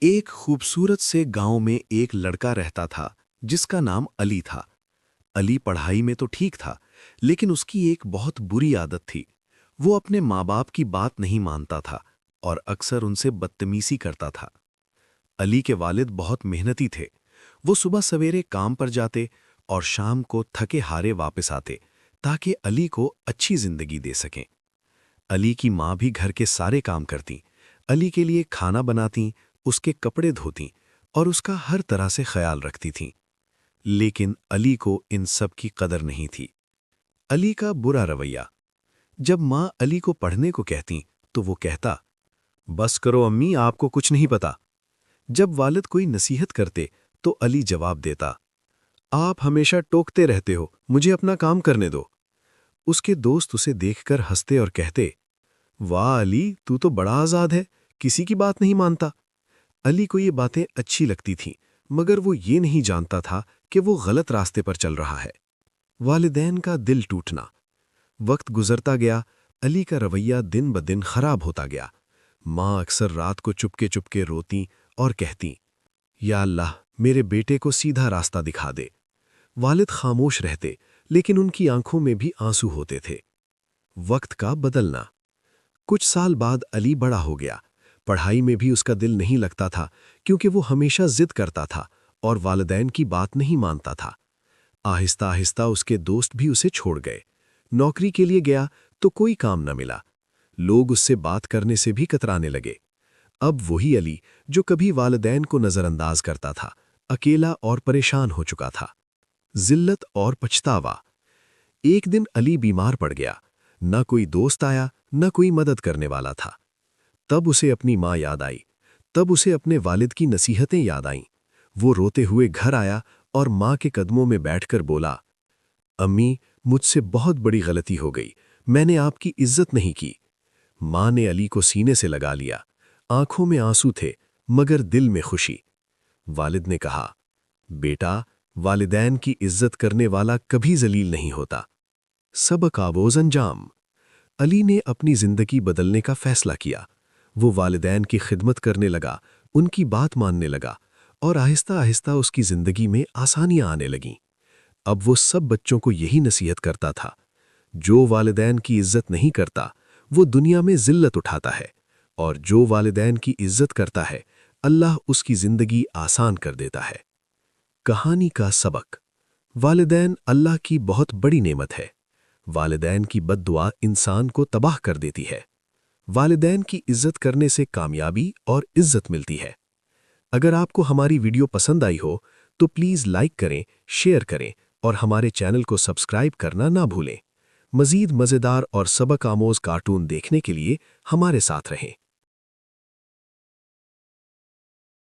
ایک खूबसूरत से गांव में एक लड़का रहता था जिसका नाम अली था। अली पढ़ाई में तो ठीक था, लेकिन उसकी एक बहुत बुरी आदत थी। वो अपने माँ बाप की बात नहीं मानता था और अक्सर उनसे बदतमीजी करता था। अली के वालिद बहुत मेहनती थे। वो सुबह सवेरे काम पर जाते और शाम को थके हारे वापस आते ताकि अली को अच्छी जिंदगी दे सकें। अली की माँ भी घर के सारे काम करती, अली के लिए खाना बनाती, उसके कपड़े धोती और उसका हर तरह से ख्याल रखती थीं। लेकिन अली को इन सब की कदर नहीं थी। अली का बुरा रवैया। जब माँ अली को पढ़ने को कहती तो वो कहता, बस करो अम्मी, आपको कुछ नहीं पता। जब वालिद कोई नसीहत करते तो अली जवाब देता, आप हमेशा टोकते रहते हो, मुझे अपना काम करने दो। उसके दोस्त उसे देखकर हंसते और कहते, वाह अली, तू तो बड़ा आज़ाद है, किसी की बात नहीं मानता। अली को ये बातें अच्छी लगती थीं, मगर वो ये नहीं जानता था कि वो गलत रास्ते पर चल रहा है। वालिदैन का दिल टूटना। वक्त गुजरता गया, अली का रवैया दिन ब दिन खराब होता गया। माँ अक्सर रात को चुपके चुपके रोती और कहती, या अल्लाह, मेरे बेटे को सीधा रास्ता दिखा दे। वालिद खामोश रहते, लेकिन उनकी आंखों में भी आंसू होते थे। वक्त का बदलना। कुछ साल बाद अली बड़ा हो गया। पढ़ाई में भी उसका दिल नहीं लगता था, क्योंकि वो हमेशा जिद करता था और वालिदैन की बात नहीं मानता था। आहिस्ता आहिस्ता उसके दोस्त भी उसे छोड़ गए। नौकरी के लिए गया तो कोई काम न मिला। लोग उससे बात करने से भी कतराने लगे। अब वही अली जो कभी वालिदैन को नजरअंदाज करता था, अकेला और परेशान हो चुका था। जिल्लत और पछतावा। एक दिन अली बीमार पड़ गया। न कोई दोस्त आया, न कोई मदद करने वाला था। तब उसे अपनी माँ याद आई। तब उसे अपने वालिद की नसीहतें याद आईं। वो रोते हुए घर आया और माँ के कदमों में बैठकर बोला, अम्मी, मुझसे बहुत बड़ी गलती हो गई, मैंने आपकी इज्जत नहीं की। माँ ने अली को सीने से लगा लिया। आंखों में आंसू थे, मगर दिल में खुशी। वालिद ने कहा, बेटा, वालिदैन की इज्जत करने वाला कभी जलील नहीं होता। सबक आमोज़ अंजाम। अली ने अपनी जिंदगी बदलने का फैसला किया। वो वालिदैन की खिदमत करने लगा, उनकी बात मानने लगा और आहिस्ता आहिस्ता उसकी जिंदगी में आसानियां आने लगीं। अब वो सब बच्चों को यही नसीहत करता था, जो वालिदैन की इज्जत नहीं करता वो दुनिया में जिल्लत उठाता है, और जो वालिदैन की इज्जत करता है अल्लाह उसकी जिंदगी आसान कर देता है। कहानी का सबक। वालिदैन अल्लाह की बहुत बड़ी नेमत है। वालिदैन की बद्दुआ इंसान को तबाह कर देती है। वालिदैन की इज्जत करने से कामयाबी और इज्जत मिलती है। अगर आपको हमारी वीडियो पसंद आई हो तो प्लीज़ लाइक करें, शेयर करें और हमारे चैनल को सब्सक्राइब करना ना भूलें। मज़ीद मज़ेदार और सबक आमोज़ कार्टून देखने के लिए हमारे साथ रहें।